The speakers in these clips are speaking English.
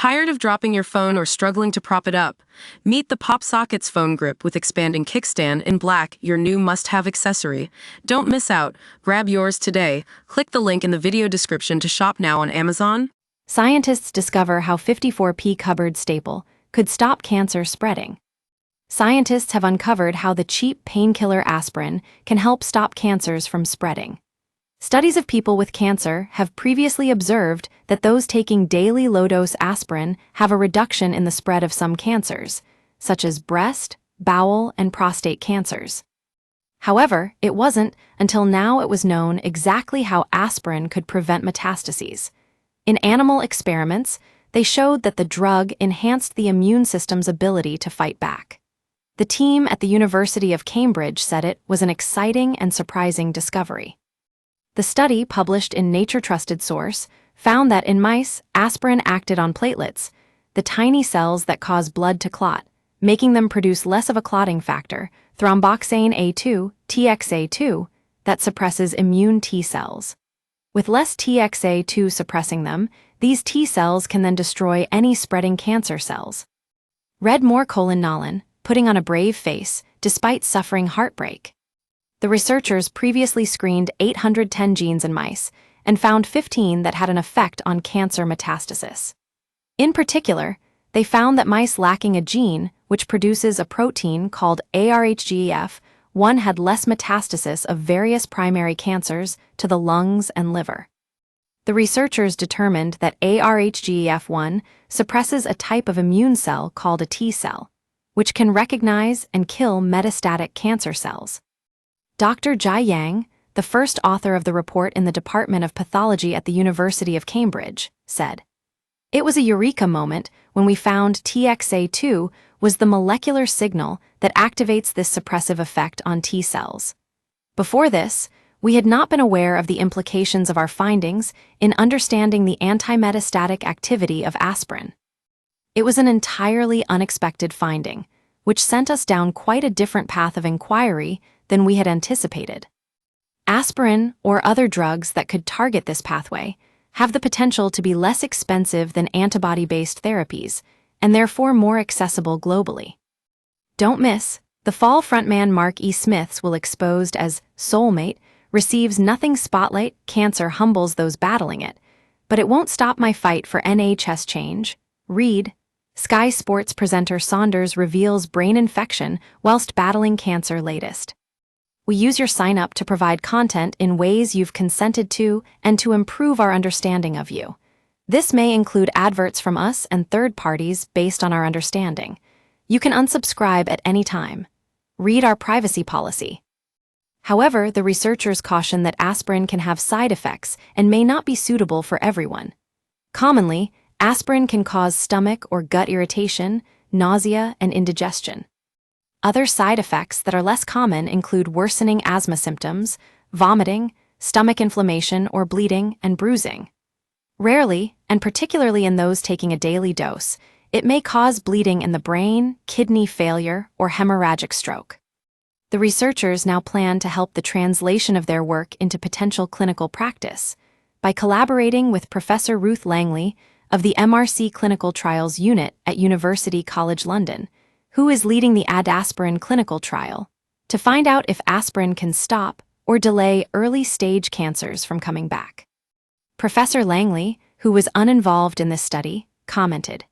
Tired of dropping your phone or struggling to prop it up? Meet the PopSockets phone grip with expanding kickstand in black, your new must-have accessory. Don't miss out. Grab yours today. Click the link in the video description to shop now on Amazon. Scientists discover how 54p cupboard staple could stop cancer spreading. Scientists have uncovered how the cheap painkiller aspirin can help stop cancers from spreading. Studies of people with cancer have previously observed that those taking daily low-dose aspirin have a reduction in the spread of some cancers, such as breast, bowel, and prostate cancers. However, it wasn't until now it was known exactly how aspirin could prevent metastases. In animal experiments, they showed that the drug enhanced the immune system's ability to fight back. The team at the University of Cambridge said it was an exciting and surprising discovery. The study, published in Nature Trusted Source, found that in mice, aspirin acted on platelets, the tiny cells that cause blood to clot, making them produce less of a clotting factor, thromboxane A2, TXA2, that suppresses immune T cells. With less TXA2 suppressing them, these T cells can then destroy any spreading cancer cells. Read more: Nolan, putting on a brave face, despite suffering heartbreak. The researchers previously screened 810 genes in mice and found 15 that had an effect on cancer metastasis. In particular, they found that mice lacking a gene which produces a protein called ARHGEF1 had less metastasis of various primary cancers to the lungs and liver. The researchers determined that ARHGEF1 suppresses a type of immune cell called a T cell, which can recognize and kill metastatic cancer cells. Dr. Jia Yang, the first author of the report in the Department of Pathology at the University of Cambridge, said, "It was a eureka moment when we found TXA2 was the molecular signal that activates this suppressive effect on T cells. Before this, we had not been aware of the implications of our findings in understanding the anti-metastatic activity of aspirin. It was an entirely unexpected finding, which sent us down quite a different path of inquiry than we had anticipated. Aspirin, or other drugs that could target this pathway, have the potential to be less expensive than antibody-based therapies, and therefore more accessible globally." Don't miss, the fall frontman Mark E. Smith's will exposed as Soulmate receives nothing spotlight. Cancer humbles those battling it, but it won't stop my fight for NHS change. Read, Sky Sports presenter Saunders reveals brain infection whilst battling cancer latest. We use your sign-up to provide content in ways you've consented to and to improve our understanding of you. This may include adverts from us and third parties based on our understanding. You can unsubscribe at any time. Read our privacy policy. However, the researchers caution that aspirin can have side effects and may not be suitable for everyone. Commonly, aspirin can cause stomach or gut irritation, nausea, and indigestion. Other side effects that are less common include worsening asthma symptoms, vomiting, stomach inflammation or bleeding, and bruising. Rarely, and particularly in those taking a daily dose, it may cause bleeding in the brain, kidney failure, or hemorrhagic stroke. The researchers now plan to help the translation of their work into potential clinical practice by collaborating with Professor Ruth Langley of the MRC Clinical Trials Unit at University College London, who is leading the adaspirin clinical trial, to find out if aspirin can stop or delay early-stage cancers from coming back. Professor Langley, who was uninvolved in this study, commented,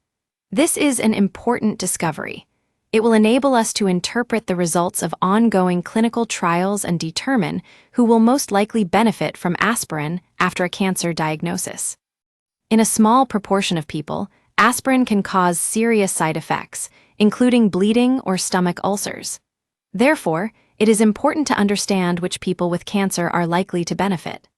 "This is an important discovery. It will enable us to interpret the results of ongoing clinical trials and determine who will most likely benefit from aspirin after a cancer diagnosis. In a small proportion of people, aspirin can cause serious side effects, including bleeding or stomach ulcers. Therefore, it is important to understand which people with cancer are likely to benefit."